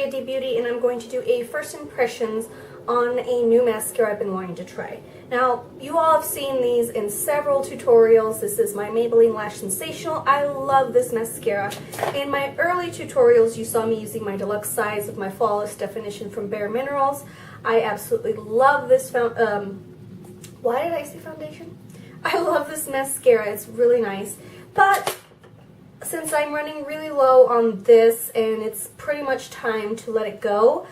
ID Beauty, and I'm going to do a first impressions on a new mascara I've been wanting to try. Now, you all have seen these in several tutorials. This is my Maybelline Lash Sensational. I love this mascara. In my early tutorials, you saw me using my deluxe size with my Flawless Definition from Bare Minerals. I absolutely love this why did I say foundation? I love this mascara. It's really nice. But since I'm running really low on this and it's pretty much time to let it go,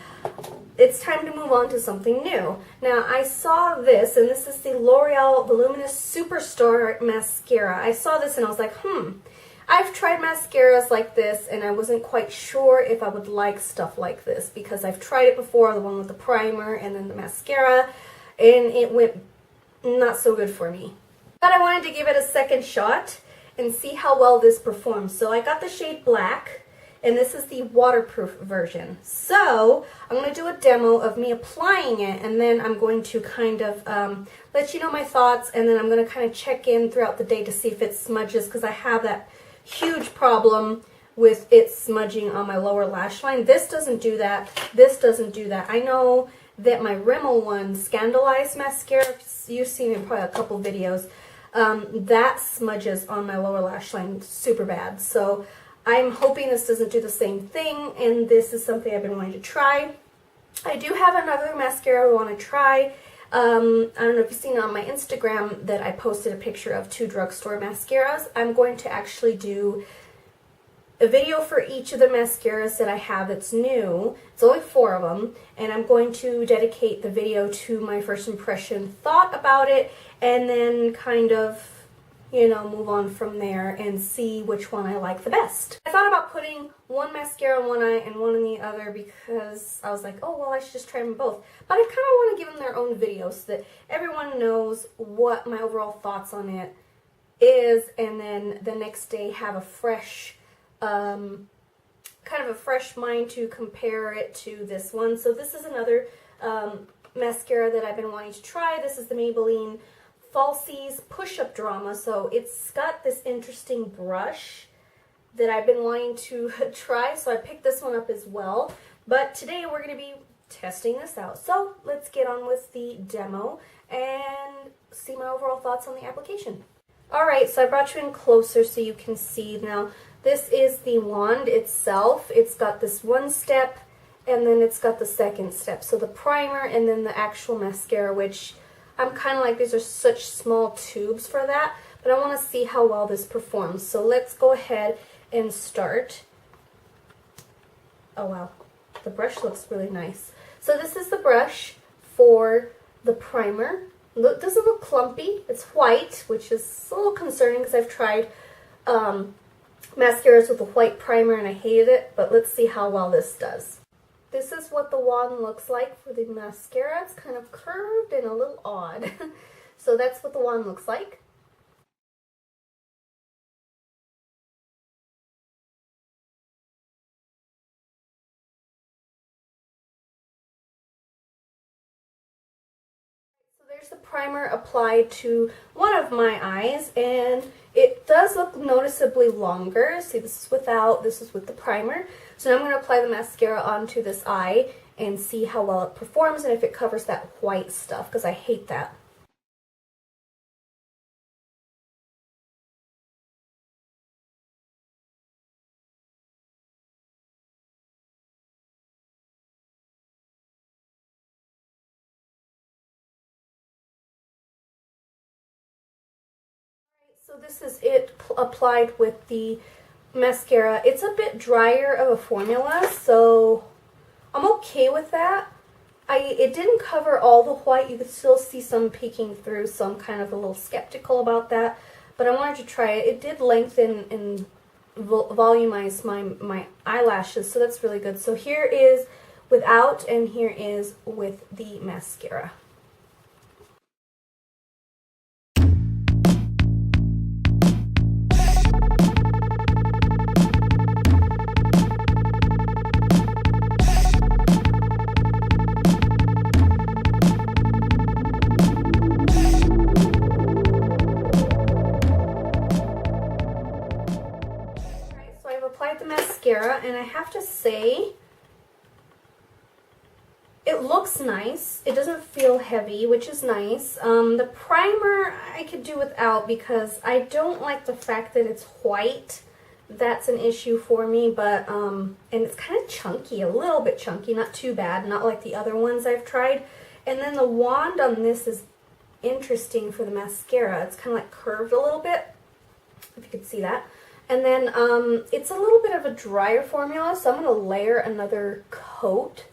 it's time to move on to something new. Now, I saw this, and this is the L'Oreal Voluminous Superstar Mascara. I saw this and I was like, I've tried mascaras like this and I wasn't quite sure if I would like stuff like this because I've tried it before, the one with the primer and then the mascara, and it went not so good for me. But I wanted to give it a second shot and see how well this performs. So I got the shade Black, and this is the waterproof version. So I'm going to do a demo of me applying it, and then I'm going to kind of let you know my thoughts, and then I'm going to kind of check in throughout the day to see if it smudges, because I have that huge problem with it smudging on my lower lash line. This doesn't do that. This doesn't do that. I know that my Rimmel one, Scandalized Mascara, you've seen it in probably a couple videos, that smudges on my lower lash line super bad. So I'm hoping this doesn't do the same thing, and this is something I've been wanting to try. I do have another mascara I want to try. I don't know if you've seen it on my Instagram that I posted a picture of 2 drugstore mascaras. I'm going to actually do a video for each of the mascaras that I have that's new. It's only 4 of them, and I'm going to dedicate the video to my first impression thought about it, and then kind of, you know, move on from there and see which one I like the best. I thought about putting one mascara in one eye and one in the other because I was like, oh, well, I should just try them both. But I kind of want to give them their own video so that everyone knows what my overall thoughts on it is, and then the next day have a fresh, kind of a fresh mind to compare it to this one. So this is another mascara that I've been wanting to try. This is the Maybelline Falsies Push-Up Drama. So it's got this interesting brush that I've been wanting to try, so I picked this one up as well. But today we're going to be testing this out. So let's get on with the demo and see my overall thoughts on the application. Alright, so I brought you in closer so you can see. Now, this is the wand itself. It's got this one step, and then it's got the second step. So the primer and then the actual mascara, which I'm kind of like, these are such small tubes for that, but I want to see how well this performs. So let's go ahead and start. Oh wow, the brush looks really nice. So this is the brush for the primer. Look, doesn't look clumpy. It's white, which is a little concerning because I've tried mascaras with a white primer and I hated it, but let's see how well this does. This is what the wand looks like for the mascara. It's kind of curved and a little odd. So that's what the wand looks like. So there's the primer applied to one of my eyes, and it does look noticeably longer. See, this is without, this is with the primer. So now I'm going to apply the mascara onto this eye and see how well it performs and if it covers that white stuff, because I hate that. So this is it applied with the mascara. It's a bit drier of a formula, so I'm okay with that. It didn't cover all the white. You could still see some peeking through, so I'm kind of a little skeptical about that. But I wanted to try it. It did lengthen and volumize my eyelashes, so that's really good. So here is without, and here is with the mascara. And I have to say, it looks nice. It doesn't feel heavy, which is nice. The primer I could do without because I don't like the fact that it's white. That's an issue for me, but, and it's kind of chunky, a little bit chunky, not too bad, not like the other ones I've tried. And then the wand on this is interesting for the mascara. It's kind of like curved a little bit, if you could see that. And then it's a little bit of a drier formula, so I'm going to layer another coat.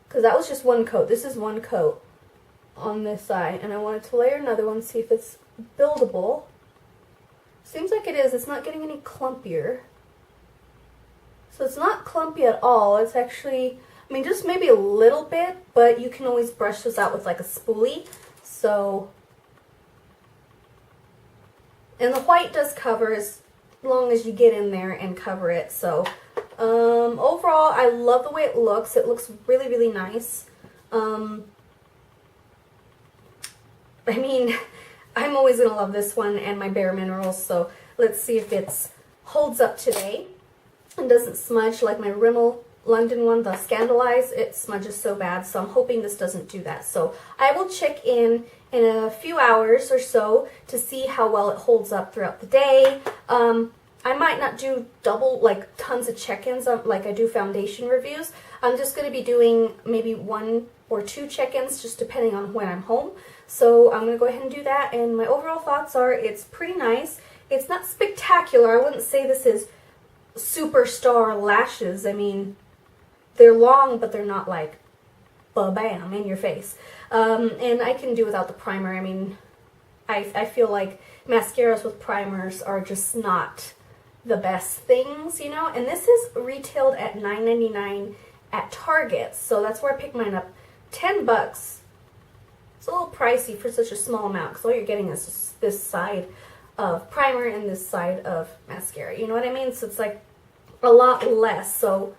Because that was just one coat. This is one coat on this side. And I wanted to layer another one, see if it's buildable. Seems like it is. It's not getting any clumpier. So it's not clumpy at all. It's actually, I mean, just maybe a little bit, but you can always brush this out with like a spoolie. So, and the white does cover as long as you get in there and cover it. So, overall, I love the way it looks. It looks really, really nice. I mean, I'm always going to love this one and my Bare Minerals, so let's see if it holds up today and doesn't smudge like my Rimmel London one, the Scandalize. It smudges so bad, so I'm hoping this doesn't do that. So I will check in a few hours or so to see how well it holds up throughout the day. I might not do double, like tons of check-ins like I do foundation reviews. I'm just going to be doing maybe 1 or 2 check-ins just depending on when I'm home. So I'm going to go ahead and do that, and my overall thoughts are it's pretty nice. It's not spectacular. I wouldn't say this is superstar lashes. I mean, they're long, but they're not like ba-bam in your face. And I can do without the primer. I mean, I feel like mascaras with primers are just not the best things, you know? And this is retailed at $9.99 at Target, so that's where I picked mine up. $10. It's a little pricey for such a small amount because all you're getting is just this side of primer and this side of mascara. You know what I mean? So it's like a lot less. So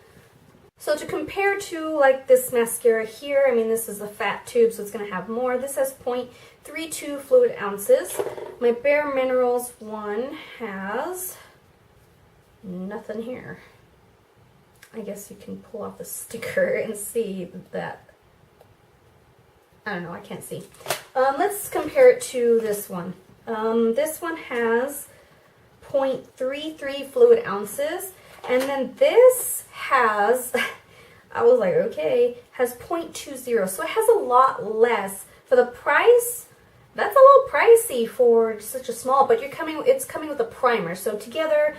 to compare to like this mascara here, I mean, this is a fat tube, so it's going to have more. This has 0.32 fluid ounces. My Bare Minerals one has nothing here. I guess you can pull off the sticker and see that. I don't know, I can't see. Let's compare it to this one. This one has 0.33 fluid ounces, and then this has, I was like, okay, has 0.20, so it has a lot less. For the price, that's a little pricey for such a small, but it's coming with a primer, so together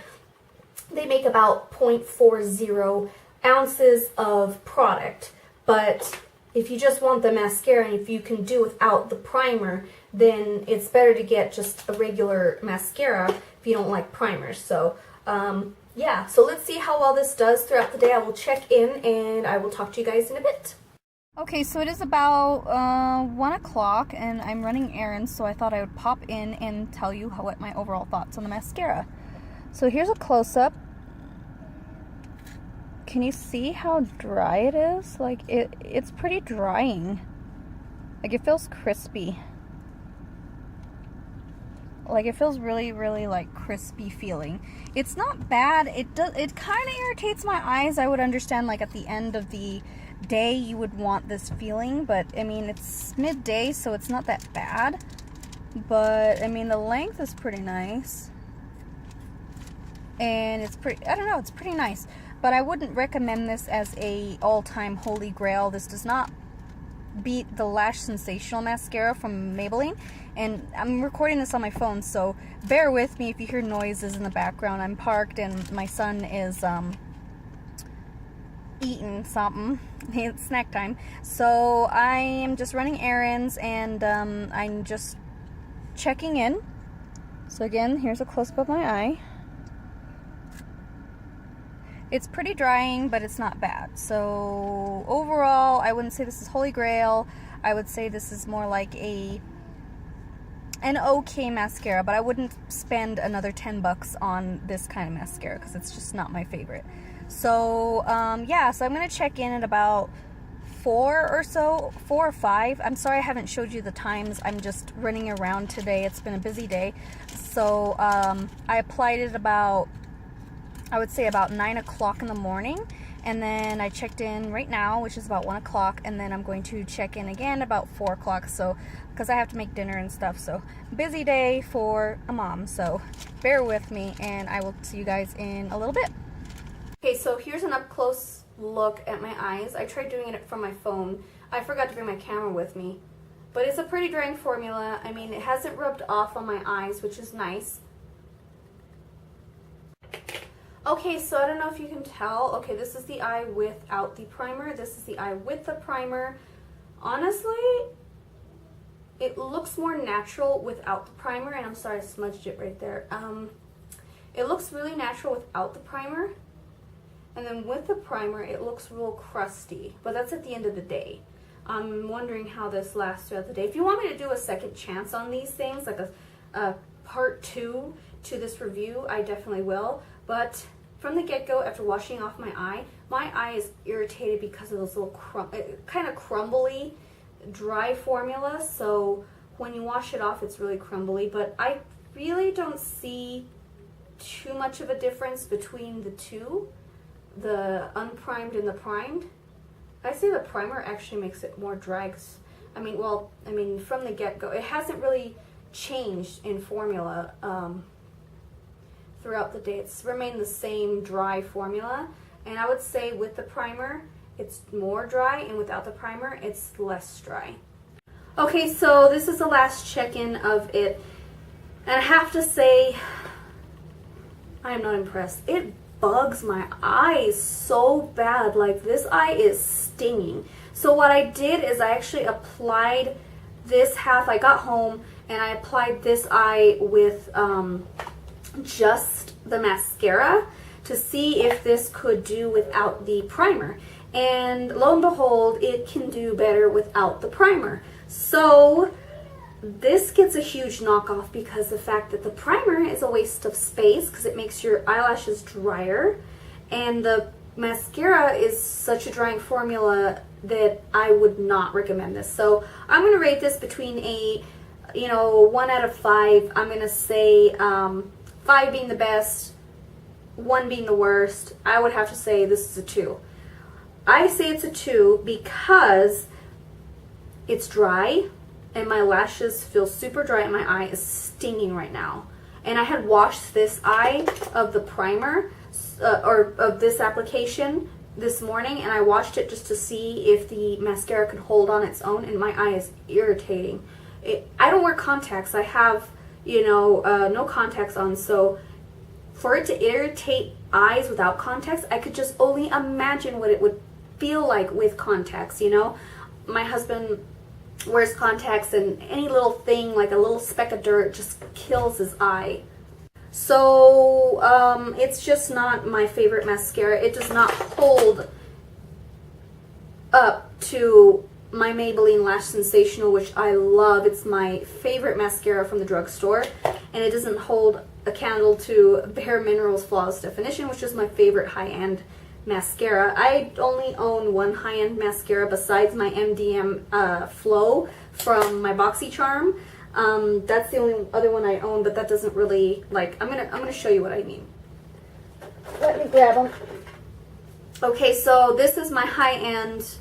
they make about 0.40 ounces of product. But if you just want the mascara and if you can do without the primer, then it's better to get just a regular mascara if you don't like primers. So, yeah, so let's see how well this does throughout the day. I will check in and I will talk to you guys in a bit. Okay, so it is about 1 o'clock and I'm running errands, so I thought I would pop in and tell you what my overall thoughts on the mascara. So here's a close-up. Can you see how dry it is? Like, it's pretty drying. Like, it feels crispy. Like, it feels really, really, like, crispy feeling. It's not bad. It kind of irritates my eyes. I would understand, like, at the end of the day, you would want this feeling. But, I mean, it's midday, so it's not that bad. But, I mean, the length is pretty nice. And it's pretty, I don't know, it's pretty nice. But I wouldn't recommend this as a all-time holy grail. This does not beat the Lash Sensational Mascara from Maybelline. And I'm recording this on my phone, so bear with me if you hear noises in the background. I'm parked and my son is eating something. It's snack time. So I am just running errands and I'm just checking in. So again, here's a close-up of my eye. It's pretty drying, but it's not bad. So overall, I wouldn't say this is holy grail. I would say this is more like an okay mascara, but I wouldn't spend another $10 on this kind of mascara because it's just not my favorite. So yeah, so I'm gonna check in at about 4 or 5. I'm sorry I haven't showed you the times. I'm just running around today. It's been a busy day. So I applied it about, I would say about 9 o'clock in the morning, And then I checked in right now, which is about 1 o'clock, and then I'm going to check in again about 4 o'clock, so because I have to make dinner and stuff. So busy day for a mom, so bear with me, and I will see you guys in a little bit. Okay, so here's an up close look at my eyes. I tried doing it from my phone. I forgot to bring my camera with me, but it's a pretty drying formula. I mean, it hasn't rubbed off on my eyes, which is nice. Okay, so I don't know if you can tell. Okay, this is the eye without the primer. This is the eye with the primer. Honestly, it looks more natural without the primer, and I'm sorry I smudged it right there. It looks really natural without the primer, and then with the primer, it looks real crusty, but that's at the end of the day. I'm wondering how this lasts throughout the day. If you want me to do a second chance on these things, like a part 2 to this review, I definitely will. But from the get-go, after washing off my eye is irritated because of those little kind of crumbly, dry formula. So when you wash it off, it's really crumbly. But I really don't see too much of a difference between the two, the unprimed and the primed. I say the primer actually makes it more dry. I mean, from the get-go, it hasn't really changed in formula. Throughout the day, it's remained the same dry formula, and I would say with the primer it's more dry, and without the primer it's less dry. Okay, so this is the last check-in of it, and I have to say I am not impressed. It bugs my eyes so bad. Like, this eye is stinging. So what I did is I actually applied this half. I got home and I applied this eye with just the mascara to see if this could do without the primer, and lo and behold, it can do better without the primer. So this gets a huge knockoff because the fact that the primer is a waste of space because it makes your eyelashes drier, and the mascara is such a drying formula that I would not recommend this. So I'm going to rate this between a 1 out of 5. I'm going to say 5 being the best, 1 being the worst. I would have to say this is a 2. I say it's a 2 because it's dry and my lashes feel super dry and my eye is stinging right now. And I had washed this eye of the primer, or of this application, this morning, and I washed it just to see if the mascara could hold on its own, and my eye is irritating. I don't wear contacts. I have no contacts on, so for it to irritate eyes without contacts, I could just only imagine what it would feel like with contacts. My husband wears contacts, and any little thing, like a little speck of dirt, just kills his eye. So it's just not my favorite mascara. It does not hold up to my Maybelline Lash Sensational, which I love. It's my favorite mascara from the drugstore, and it doesn't hold a candle to Bare Minerals Flawless Definition, which is my favorite high-end mascara. I only own one high-end mascara besides my MDM Flow from my BoxyCharm. That's the only other one I own, but that doesn't really, I'm gonna show you what I mean. Let me grab them. Okay, so this is my high-end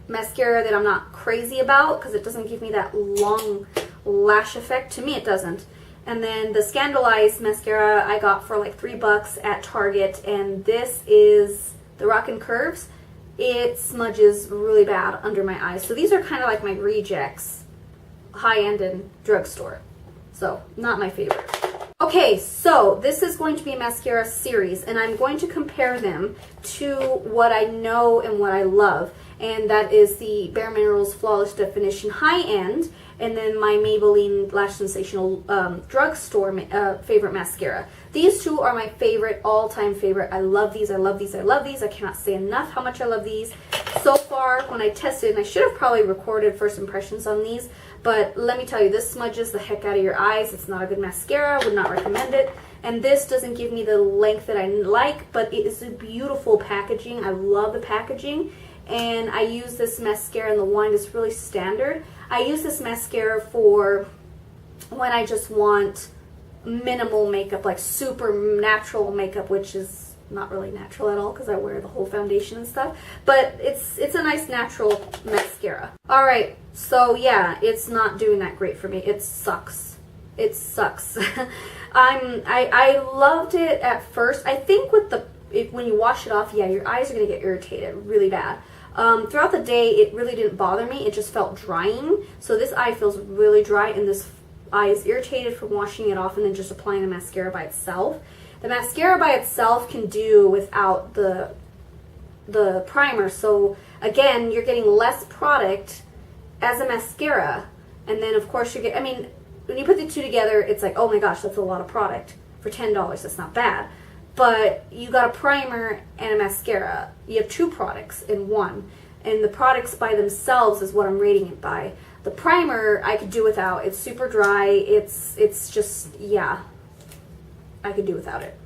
mascara that I'm not crazy about because it doesn't give me that long lash effect. To me, it doesn't. And then the Scandalized mascara I got for like $3 at Target, and this is the Rockin' Curves. It smudges really bad under my eyes. So these are kind of like my rejects, high-end and drugstore. So not my favorite. Okay, so this is going to be a mascara series, and I'm going to compare them to what I know and what I love. And that is the Bare Minerals Flawless Definition high-end, and then my Maybelline Lash Sensational drugstore favorite mascara. These two are my favorite, all-time favorite. I love these, I love these, I love these. I cannot say enough how much I love these. So far, when I tested, and I should have probably recorded first impressions on these, but let me tell you, this smudges the heck out of your eyes. It's not a good mascara. I would not recommend it. And this doesn't give me the length that I like, but it is a beautiful packaging. I love the packaging. And I use this mascara, and the wand is really standard. I use this mascara for when I just want minimal makeup, like super natural makeup, which is not really natural at all because I wear the whole foundation and stuff. But it's a nice natural mascara. Alright, so yeah, it's not doing that great for me. It sucks. It sucks. I loved it at first. I think with when you wash it off, yeah, your eyes are going to get irritated really bad. Throughout the day, it really didn't bother me. It just felt drying. So this eye feels really dry, and this eye is irritated from washing it off and then just applying the mascara by itself. The mascara by itself can do without the primer. So again, you're getting less product as a mascara. And then of course you get, I mean, when you put the two together, it's like, oh my gosh, that's a lot of product. For $10, that's not bad. But you got a primer and a mascara. You have two products in one. And the products by themselves is what I'm rating it by. The primer I could do without. It's super dry. It's just, yeah, I could do without it.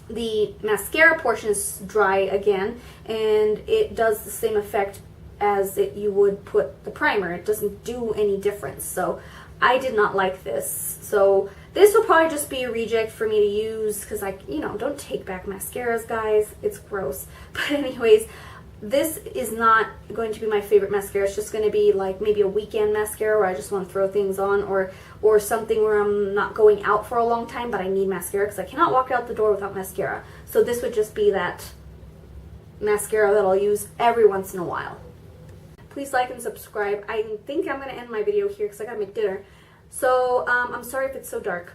The mascara portion is dry again, and it does the same effect as you would put the primer. It doesn't do any difference. So I did not like this. So this will probably just be a reject for me to use because don't take back mascaras, guys. It's gross. But anyways, this is not going to be my favorite mascara. It's just going to be like maybe a weekend mascara where I just want to throw things on, or something where I'm not going out for a long time but I need mascara because I cannot walk out the door without mascara. So this would just be that mascara that I'll use every once in a while. Please like and subscribe. I think I'm going to end my video here because I got to make dinner. So I'm sorry if it's so dark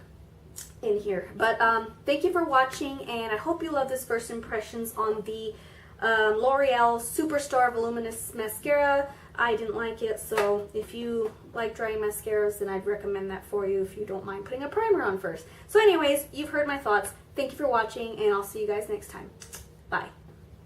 in here. But thank you for watching, and I hope you love this first impressions on the L'Oreal Superstar Voluminous Mascara. I didn't like it, so if you like drying mascaras, then I'd recommend that for you if you don't mind putting a primer on first. So anyways, you've heard my thoughts. Thank you for watching, and I'll see you guys next time. Bye.